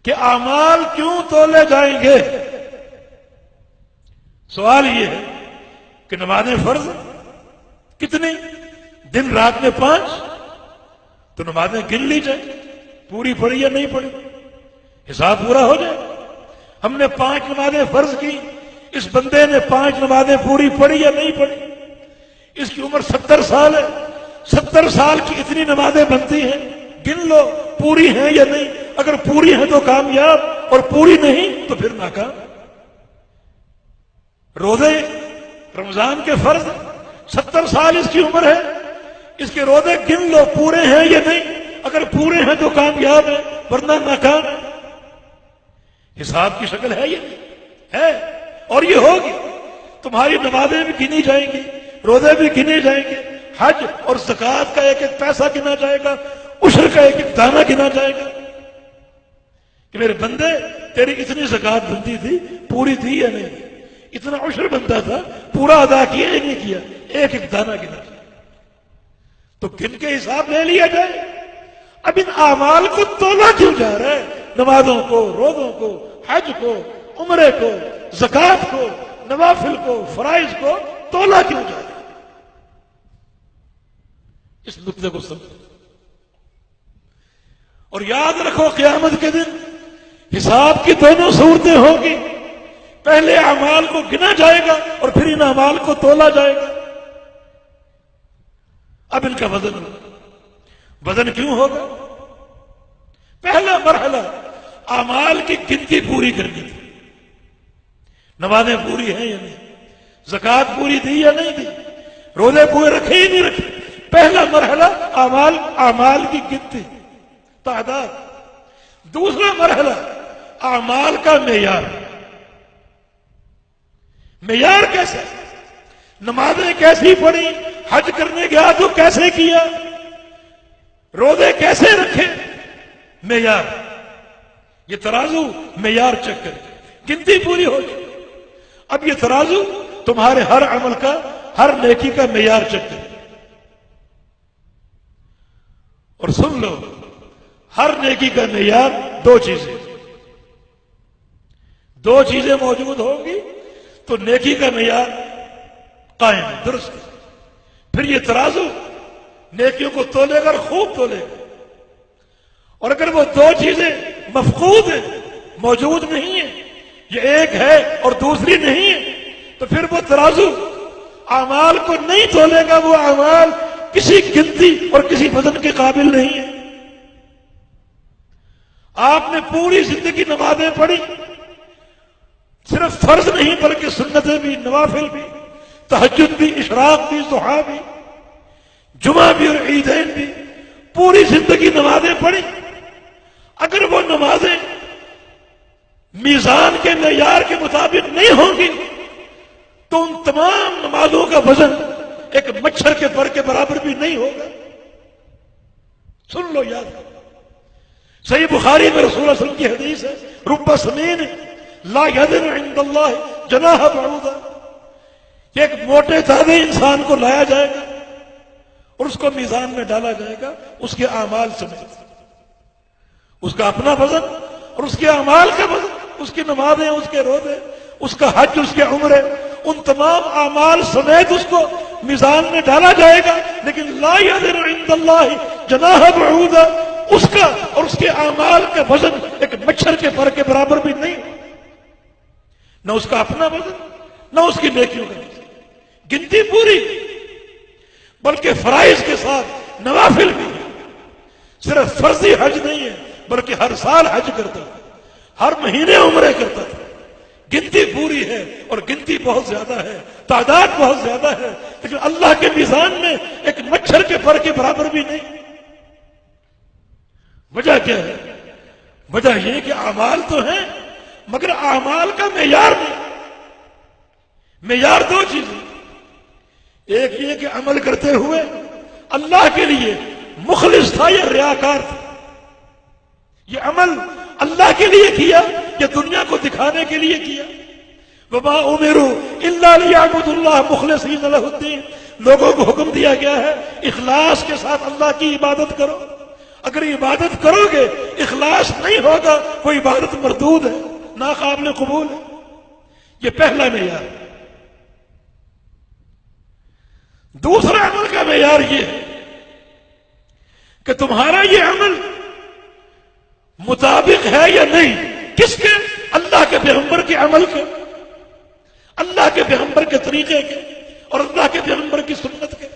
کہ اعمال کیوں تولے جائیں گے؟ سوال یہ ہے کہ نمازیں فرض کتنی؟ دن رات میں 5، تو نمازیں گن لی جائیں، پوری پڑھی یا نہیں پڑھی، حساب پورا ہو جائے۔ ہم نے 5 نمازیں فرض کی، اس بندے نے 5 نمازیں پوری پڑھی یا نہیں پڑھی، اس کی عمر 70 سال ہے، 70 سال کی اتنی نمازیں بنتی ہیں، گن لو پوری ہیں یا نہیں، اگر پوری ہیں تو کامیاب اور پوری نہیں تو پھر ناکام۔ روزے رمضان کے فرض، 70 سال اس کی عمر ہے، اس کے روزے گن لو پورے ہیں یا نہیں، اگر پورے ہیں تو کامیاب ہے ورنہ ناکام ہے۔ حساب کی شکل ہے یہ ہے، اور یہ ہوگی۔ تمہاری نمازیں بھی گنی جائیں گی، روزے بھی گنے جائیں گے، حج اور زکوٰۃ کا ایک ایک پیسہ گنا جائے گا، عشر کا ایک ایک دانہ گنا جائے گا کہ میرے بندے تیری اتنی زکوٰۃ بنتی تھی، پوری تھی یا نہیں، اتنا عشر بنتا تھا، پورا ادا کیا یا نہیں کیا، ایک ایک دانہ گنا جائے، تو گن کے حساب لے لیا جائے۔ اب ان اعمال کو تولا کیوں جا رہا ہے؟ نمازوں کو، روزوں کو، حج کو، عمرے کو، زکوٰۃ کو، نوافل کو، فرائض کو تولا کیوں جا رہا ہے؟ اس نقطے کو سمجھو اور یاد رکھو، قیامت کے دن حساب کی دونوں صورتیں ہوگی، پہلے اعمال کو گنا جائے گا اور پھر ان اعمال کو تولا جائے گا۔ اب ان کا وزن کیوں ہوگا؟ پہلا مرحلہ اعمال کی گنتی پوری کرنی تھی، نمازیں پوری ہیں یا نہیں، زکوٰۃ پوری تھی یا نہیں تھی، روزے پورے رکھے ہی نہیں رکھے۔ پہلا مرحلہ اعمال کی گنتی، تعداد۔ دوسرا مرحلہ اعمال کا معیار۔ معیار کیسے؟ نمازیں کیسی پڑھی، حج کرنے گیا تو کیسے کیا، روزے کیسے رکھے، معیار۔ یہ ترازو معیار چیک کرے، گنتی پوری ہو جائے۔ اب یہ ترازو تمہارے ہر عمل کا، ہر نیکی کا معیار چیک کرے۔ اور سن لو، ہر نیکی کا معیار دو چیزیں موجود ہوں گی تو نیکی کا معیار قائم ہے، درست ہے۔ پھر یہ ترازو نیکیوں کو تولے گا اور خوب تولے گا، اور اگر وہ دو چیزیں مفقود ہیں، موجود نہیں ہیں، یہ ایک ہے اور دوسری نہیں ہے، تو پھر وہ ترازو اعمال کو نہیں تولے گا، وہ اعمال کسی گنتی اور کسی وزن کے قابل نہیں ہے۔ آپ نے پوری زندگی نمازیں پڑھی، صرف فرض نہیں بلکہ سنتیں بھی، نوافل بھی، تہجد بھی، اشراق بھی، ضحیٰ بھی، جمعہ بھی اور عیدین بھی، پوری زندگی نمازیں پڑھی۔ اگر وہ نمازیں میزان کے معیار کے مطابق نہیں ہوں گی تو ان تمام نمازوں کا وزن ایک مچھر کے پر کے برابر بھی نہیں ہوگا۔ سن لو، یاد کرو، صحیح بخاری میں رسول اللہ صلی اللہ علیہ وسلم کی حدیث ہے، رب سمین لا یدن عند اللہ جناح بعوضہ، کہ ایک موٹے تازے انسان کو لایا جائے گا اور اس کو میزان میں ڈالا جائے گا، اس کے اعمال سمیت، اس کا اپنا وزن اور اس کے اعمال کا وزن، اس کی نمازیں، اس کے روزے، اس کا حج، اس کے عمرے، ان تمام اعمال سمیت اس کو میزان میں ڈالا جائے گا، لیکن لا یدن عند اللہ جناح بعوضہ، اس کا اور اس کے اعمال کا وزن ایک مچھر کے پر کے برابر بھی نہیں، نہ اس کا اپنا وزن نہ اس کی نیکیوں کا وزن۔ گنتی پوری، بلکہ فرائض کے ساتھ نوافل بھی، صرف فرضی حج نہیں ہے بلکہ ہر سال حج کرتا تھا، ہر مہینے عمرے کرتا تھا۔ گنتی پوری ہے اور گنتی بہت زیادہ ہے، تعداد بہت زیادہ ہے، لیکن اللہ کے میزان میں ایک مچھر کے پر کے برابر بھی نہیں۔ وجہ کیا ہے؟ وجہ یہ کہ اعمال تو ہیں مگر اعمال کا معیار نہیں۔ معیار دو چیزیں، ایک یہ کہ عمل کرتے ہوئے اللہ کے لیے مخلص تھا یا ریاکار تھا، یہ عمل اللہ کے لیے کیا یا دنیا کو دکھانے کے لیے کیا۔ وما امروا الا ليعبدوا الله مخلصين له الدين، لوگوں کو حکم دیا گیا ہے اخلاص کے ساتھ اللہ کی عبادت کرو، اگر عبادت کرو گے اخلاص نہیں ہوگا وہ عبادت مردود ہے، ناقابل قبول ہے۔ یہ پہلا معیار۔ دوسرا عمل کا معیار یہ ہے کہ تمہارا یہ عمل مطابق ہے یا نہیں، کس کے؟ اللہ کے پیغمبر کے عمل کے، اللہ کے پیغمبر کے طریقے کے اور اللہ کے پیغمبر کی سنت کے۔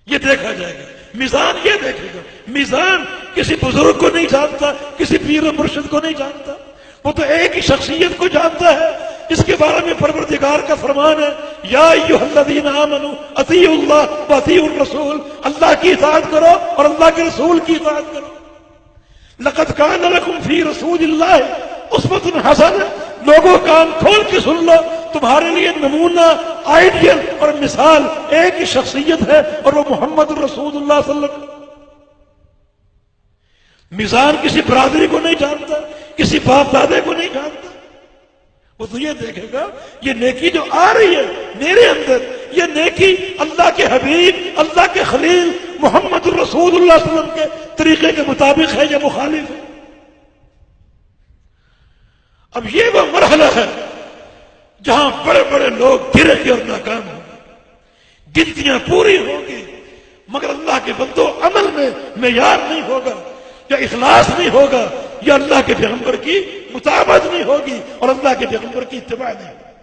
یہ دیکھا جائے گا، میزان یہ دیکھے گا۔ میزان کسی بزرگ کو نہیں جانتا، کسی پیر و مرشد کو نہیں جانتا، وہ تو ایک ہی شخصیت کو جانتا ہے جس کے بارے میں پروردگار کا فرمان ہے، یا ایھا الذین آمنوا اطیعوا اللہ واطیعوا الرسول، اللہ کی اطاعت کرو اور اللہ کے رسول کی اطاعت کرو۔ لقد کان لکم فی رسول اللہ اسوۃ حسنہ، لوگوں کان کھول کے سن لو، تمہارے لیے نمونہ، آئیڈیل اور مثال ایک ہی شخصیت ہے اور وہ محمد رسول اللہ صلی اللہ علیہ وسلم۔ میزان کسی برادری کو نہیں جانتا، کسی باپ دادے کو نہیں جانتا، وہ تو یہ دیکھے گا یہ نیکی جو آ رہی ہے میرے اندر، یہ نیکی اللہ کے حبیب، اللہ کے خلیل محمد الرسول اللہ صلی اللہ علیہ وسلم کے طریقے کے مطابق ہے یا مخالف ہے۔ اب یہ وہ مرحلہ ہے جہاں بڑے بڑے لوگ گریں گے اور ناکام ہوں گے، گنتیاں پوری ہوگی، مگر اللہ کے بندوں عمل میں معیار نہیں ہوگا، یا اخلاص نہیں ہوگا، یا اللہ کے پیغمبر کی مطابقت نہیں ہوگی اور اللہ کے پیغمبر کی اتباع نہیں ہوگی۔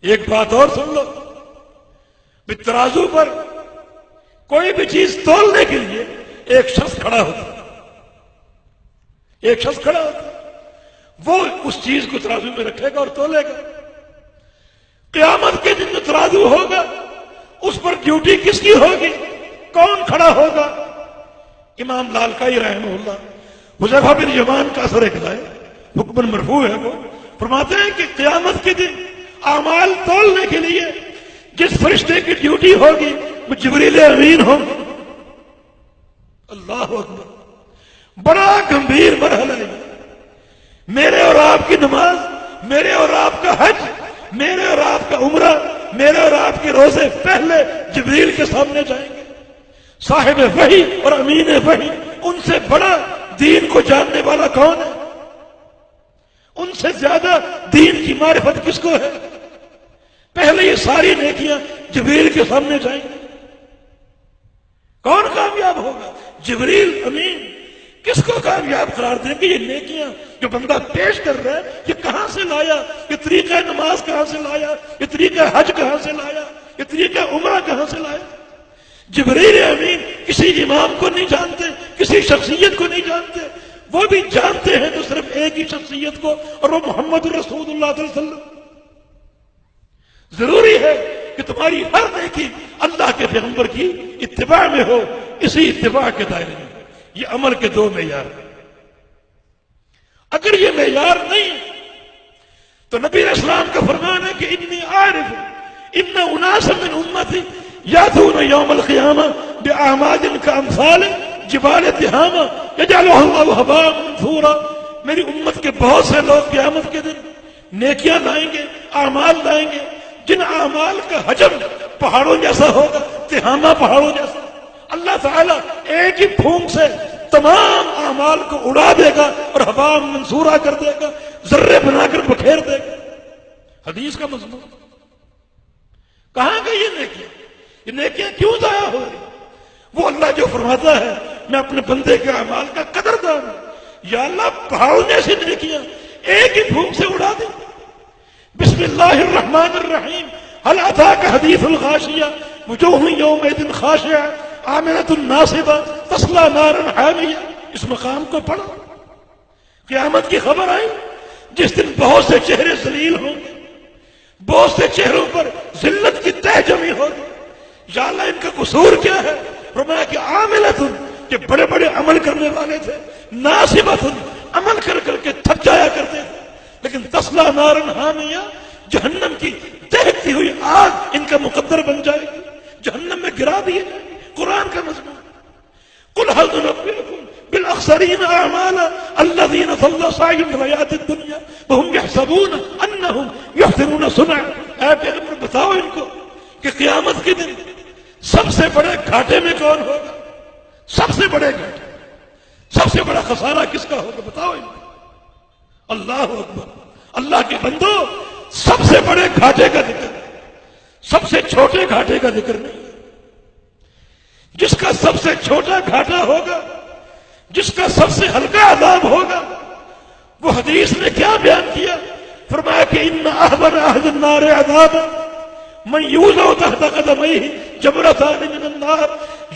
ایک بات اور سن لو، ترازو پر کوئی بھی چیز تولنے کے لیے ایک شخص کھڑا ہوتا ہے، ایک شخص کھڑا ہوتا ہے، وہ اس چیز کو ترازو میں رکھے گا اور تولے گا۔ قیامت کے دن جو ترازو ہوگا اس پر ڈیوٹی کس کی ہوگی؟ کون کھڑا ہوگا؟ امام لالکائی رحمہ اللہ حذیفہ بن یمان کا اثر اقتداء حکم مرفوع ہے، وہ فرماتے ہیں کہ قیامت کے دن اعمال تولنے کے لیے جس فرشتے کی ڈیوٹی ہوگی وہ جبریل امین ہوگا۔ اللہ اکبر، بڑا گمبھیر مرحلہ ہے۔ میرے اور آپ کی نماز، میرے اور آپ کا حج، میرے اور آپ کا عمرہ، میرے اور آپ کے روزے پہلے جبریل کے سامنے جائیں گے۔ صاحب وحی اور امین وحی، ان سے بڑا دین کو جاننے والا کون ہے؟ ان سے زیادہ دین کی معرفت کس کو ہے؟ پہلے یہ ساری نیکیاں جبریل کے سامنے جائیں گے۔ کون کامیاب ہوگا؟ جبریل امین۔ کس کو کامیاب قرار دیں گے؟ یہ نیکیاں جو بندہ پیش کر رہا ہے یہ کہاں سے لایا؟ یہ طریقہ نماز کہاں سے لایا؟ یہ طریقہ حج کہاں سے لایا؟ یہ طریقہ عمرہ کہاں سے لایا؟ جبریل امین کسی امام کو نہیں جانتے، کسی شخصیت کو نہیں جانتے، وہ بھی جانتے ہیں تو صرف ایک ہی شخصیت کو، اور وہ محمد رسول اللہ صلی اللہ علیہ وسلم۔ ضروری ہے کہ تمہاری ہر نیکی اللہ کے پیغمبر کی اتباع میں ہو، اسی اتباع کے دائرے میں۔ یہ عمل کے دو معیار ہیں۔ اگر یہ معیار نہیں تو نبی علیہ السلام کا فرمان ہے کہ انی عارف ان اناسا من امتی یاتون یوم القیامہ باعمال کامثال جبال تہامہ یجعلها اللہ ہباء منثورا، میری امت کے بہت سے لوگ قیامت کے دن نیکیاں لائیں گے، اعمال لائیں گے، جن اعمال کا حجم پہاڑوں جیسا ہوگا، تہامہ پہاڑوں جیسا۔ اللہ تعالیٰ ایک ہی پھونک سے تمام اعمال کو اڑا دے گا اور ہباء منثورا کر دے گا، ذرے بنا کر بکھیر دے گا۔ حدیث کا مضمون۔ کہاں گئی یہ نیکیاں؟ یہ نیکیاں کیوں ضائع ہو رہی؟ وہ اللہ جو فرماتا ہے میں اپنے بندے کے اعمال کا قدردان ہوں، یا اللہ پہاڑوں جیسی نیکیاں ایک ہی پھونک سے اڑا دے۔ بسم اللہ الرحمن الرحیم، هل اتاک حدیث الغاشیہ وجوہ یومئذ خاشعہ عاملۃ ناصبہ تصلی نارا حامیہ۔ اس مقام کو پڑھو، قیامت کی خبر آئی جس دن بہت سے چہرے ذلیل ہوں گے، بہت سے چہروں پر ذلت کی تہ جمی ہوگی۔ یا اللہ ان کا قصور کیا ہے؟ فرمایا کہ عاملۃ، کہ بڑے بڑے عمل کرنے والے تھے، ناصبۃ، عمل کر کر کے تھک جایا کرتے تھے، لیکن تصلی نارا حامیہ، جہنم کی دہتی ہوئی آگ ان کا مقدر بن جائے گی، جہنم میں گرا دیے جائیں گے۔ قرآن کا مضمون۔ قل هل ننبئكم بالاخسرین اعمالا الذین ضل سعیهم فی الحیاۃ الدنیا وهم یحسبون انهم یحسنون صنعا۔ اے پیغمبر بتاؤ ان کو کہ قیامت کے دن سب سے بڑے گھاٹے میں کون ہوگا؟ سب سے بڑے گھاٹے، سب سے بڑا خسارہ کس کا ہوگا؟ بتاؤ ان کو۔ اللہ اکبر۔ اللہ کے بندو، سب سے بڑے گھاٹے کا ذکر، سب سے چھوٹے گھاٹے کا ذکر نہیں۔ جس کا سب سے چھوٹا گھاٹا ہوگا، جس کا سب سے ہلکا عذاب ہوگا، وہ حدیث نے کیا بیان کیا؟ فرمایا کہ ان احبر اہل النار عذاب من یوضع تحت قدمیہ جمرتان من النار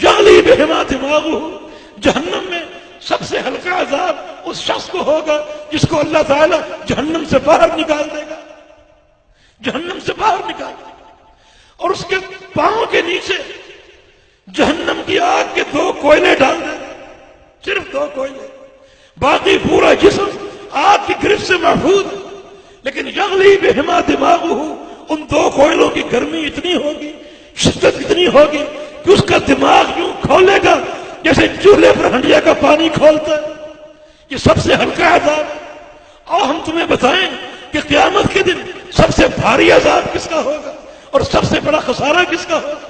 یغلی بہما دماغہ۔ جہنم میں سب سے ہلکا عذاب اس شخص کو ہوگا جس کو اللہ تعالیٰ جہنم سے باہر نکال دے گا، جہنم سے باہر نکال دے گا، اور اس کے پاؤں کے نیچے جہنم کی آگ کے 2 کوئلے ڈال دے گا، صرف 2 کوئلے، باقی پورا جسم آگ کی گرفت سے محفوظ ہے۔ لیکن یغلی بہما دماغہ، ان 2 کوئلوں کی گرمی اتنی ہوگی، شدت اتنی ہوگی کہ اس کا دماغ یوں کھولے گا جیسے چولہے پر ہنڈیا کا پانی کھولتا ہے۔ یہ سب سے ہلکا عذاب ہے۔ اور ہم تمہیں بتائیں کہ قیامت کے دن سب سے بھاری عذاب کس کا ہوگا اور سب سے بڑا خسارہ کس کا ہوگا؟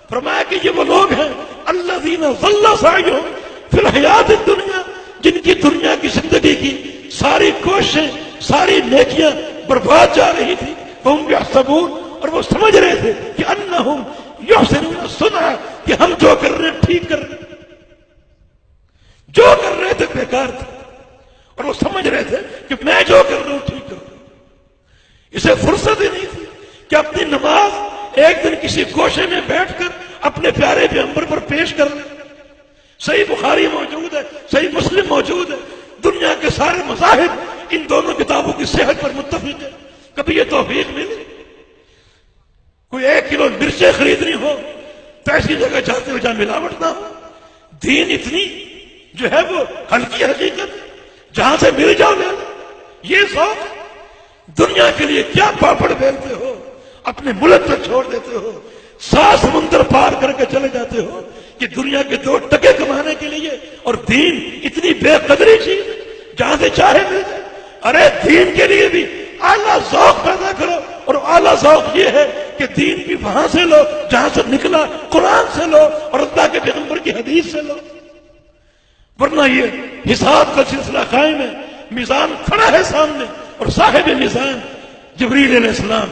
فرمایا کہ یہ وہ لوگ ہیں الذین ضل سعیہم فی الحیات الدنیا، جن کی دنیا کی زندگی کی ساری کوششیں، ساری نیکیاں برباد جا رہی تھی، وہم یحسبون، اور وہ سمجھ رہے تھے کہ انہم یحسنون صنعا، کہ ہم جو کر رہے ہیں ٹھیک کر رہے ہیں، جو کر رہے تھے بیکار تھے، اور وہ سمجھ رہے تھے کہ میں جو کر رہا ہوں ٹھیک کر رہا ہوں۔ اسے فرصت ہی نہیں تھی کہ اپنی نماز ایک دن کسی گوشے میں بیٹھ کر اپنے پیارے پیغمبر پر پیش کر لیں۔ صحیح بخاری موجود ہے، صحیح مسلم موجود ہے، دنیا کے سارے مذاہب ان دونوں کتابوں کی صحت پر متفق ہے۔ کبھی یہ توفیق ملی کوئی 1 کلو مرچیں خریدنی ہو تو ایسی جگہ جاتے ہو جہاں ملاوٹ نہ ہو؟ دین اتنی جو ہے وہ ہلکی حقیقت، جہاں سے مل جاؤ لے لو، یہ ذوق۔ دنیا کے لیے کیا پاپڑ بیلتے ہو، اپنے ملک پر چھوڑ دیتے ہو، 7 سمندر پار کر کے چلے جاتے ہو کہ دنیا کے 2 ٹکے کمانے کے لیے، اور دین اتنی بے قدری چیز جہاں سے چاہے مل جائے۔ ارے دین کے لیے بھی اعلیٰ ذوق پیدا کرو، اور اعلیٰ ذوق یہ ہے کہ دین بھی وہاں سے لو جہاں سے نکلا، قرآن سے لو اور اللہ کے پیغمبر کی حدیث سے لو، ورنہ یہ حساب کا سلسلہ قائم ہے، میزان کھڑا ہے سامنے، اور صاحب میزان جبریل علیہ السلام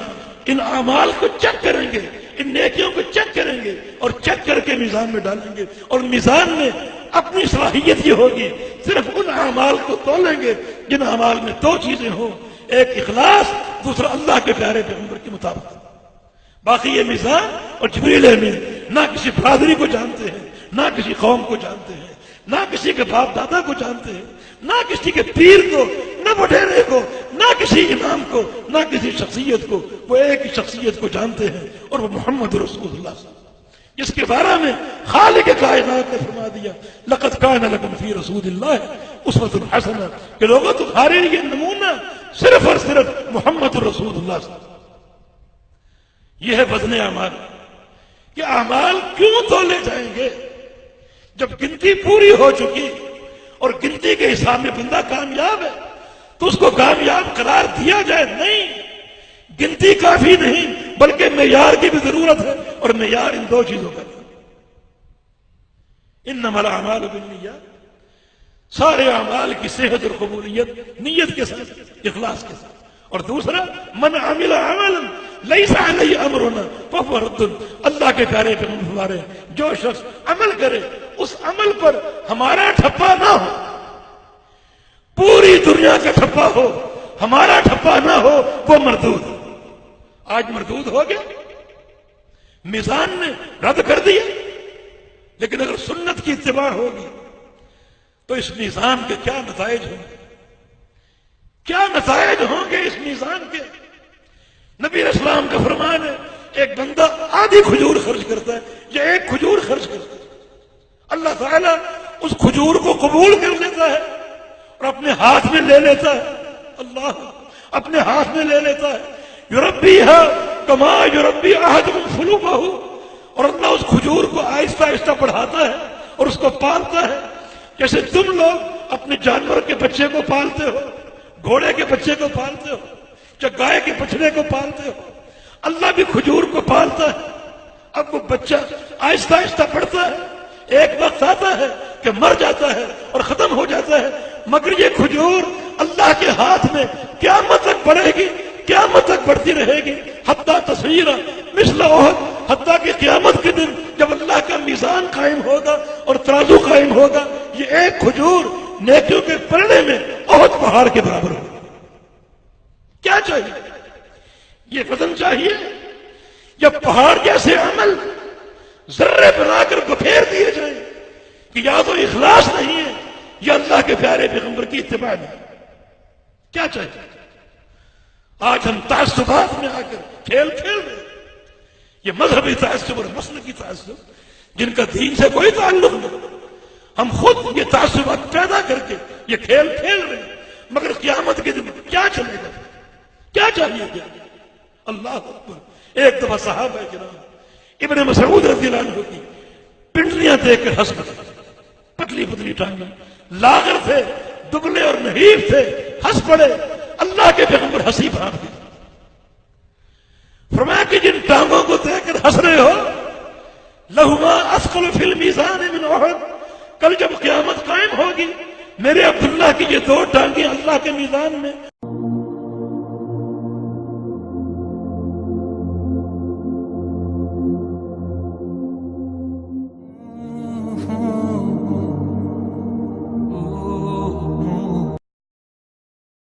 ان اعمال کو چیک کریں گے، ان نیکیوں کو چیک کریں گے، اور چیک کر کے میزان میں ڈالیں گے، اور میزان میں اپنی صلاحیت یہ ہوگی صرف ان اعمال کو تولیں گے جن اعمال میں 2 چیزیں ہوں، ایک اخلاص، دوسرا اللہ کے پیارے پیغمبر کے مطابق۔ باقی یہ میزان اور جبریل امین نہ کسی برادری کو جانتے ہیں، نہ کسی قوم کو جانتے ہیں، نہ کسی کے باپ دادا کو جانتے ہیں، نہ کسی کے پیر کو، نہ وڈیرے کو، نہ کسی امام کو، نہ کسی شخصیت کو، وہ ایک ہی شخصیت کو جانتے ہیں، اور وہ محمد رسول اللہ صلی اللہ علیہ وسلم، جس کے بارے میں خالق کائنات نے فرما دیا لقد کان لکم فی رسول اللہ اسوۃ حسنہ، کہ لوگوں تمہارے لیے نمونہ صرف اور صرف محمد رسول اللہ صلی اللہ علیہ وسلم۔ یہ ہے وزن اعمال، کہ اعمال کیوں تولے جائیں گے جب گنتی پوری ہو چکی، اور گنتی کے حساب میں بندہ کامیاب ہے تو اس کو کامیاب قرار دیا جائے؟ نہیں، گنتی کافی نہیں بلکہ معیار کی بھی ضرورت ہے، اور معیار ان 2 چیزوں کا ہے۔ انما الاعمال بالنیات، سارے اعمال کی صحت اور قبولیت نیت کے ساتھ، اخلاص کے ساتھ۔ اور دوسرا من عمل عملا لیس علیہ امرنا فہو رد، اللہ کے پیارے پیغمبر فرما رہے ہیں جو شخص عمل کرے اس عمل پر ہمارا ٹھپا نہ ہو، پوری دنیا کا ٹھپا ہو، ہمارا ٹھپا نہ ہو، وہ مردود۔ آج مردود ہو گیا، میزان نے رد کر دیا، لیکن اگر سنت کی اتباع ہوگی تو اس میزان کے کیا نتائج ہوں گے، کیا نتائج ہوں گے اس میزان کے۔ نبی علیہ السلام کا فرمان ہے ایک بندہ آدھی کھجور خرچ کرتا ہے یا 1 کھجور خرچ کرتا ہے، اللہ تعالیٰ اس کھجور کو قبول کر لیتا ہے اور اپنے ہاتھ میں لے لیتا ہے، اللہ اپنے ہاتھ میں لے لیتا ہے، یربیہا کما یربی احدکم فلوہ، اور اللہ اس کھجور کو آہستہ آہستہ بڑھاتا ہے اور اس کو پالتا ہے، جیسے تم لوگ اپنے جانور کے بچے کو پالتے ہو، گھوڑے کے بچے کو پالتے ہو، یا گائے کے بچڑے کو پالتے ہو، اللہ بھی کھجور کو پالتا ہے، اب وہ بچہ آہستہ آہستہ بڑھتا ہے، ایک وقت آتا ہے کہ مر جاتا ہے اور ختم ہو جاتا ہے، مگر یہ کھجور اللہ کے ہاتھ میں قیامت تک بڑھے گی، قیامت تک بڑھتی رہے گی، حتیٰ تصویر مثل احد، حتیٰ کہ قیامت کے دن جب اللہ کا میزان قائم ہوگا اور ترازو قائم ہوگا، یہ ایک کھجور نیکیوں کے پلڑے میں احد پہاڑ کے برابر ہوگا۔ کیا چاہیے؟ یہ وزن چاہیے یا پہاڑ جیسے عمل ذرے بنا کر بکھیر دیے جائیں کہ یا تو اخلاص نہیں ہے یا اللہ کے پیارے پیغمبر کی اتباع نہیں؟ کیا چاہیے؟ آج ہم تعصبات میں آ کر کھیل کھیل رہے ہیں، یہ مذہبی تعصب اور مسلکی تعصب جن کا دین سے کوئی تعلق نہیں، ہم خود یہ تعصبات پیدا کر کے یہ کھیل کھیل رہے ہیں، مگر قیامت کے دن کیا چلے گا؟ کیا چاہیے؟ کیا اللہ اکبر۔ ایک دفعہ صحابہ کرام ابن مسعود رضی اللہ عنہ کی پنڈلیاں دیکھ کر ہنس پڑے، پتلی پتلی ٹانگیں، لاغر تھے، دبلے اور نحیف تھے، ہنس پڑے۔ اللہ کے پیغمبر ہنسی بھانپ گئے، فرمایا کہ جن ٹانگوں کو دیکھ کر ہنس رہے ہو، لہما اثقل فی المیزان من احد، کل جب قیامت قائم ہوگی میرے عبداللہ کی یہ دو ٹانگیں اللہ کے میزان میں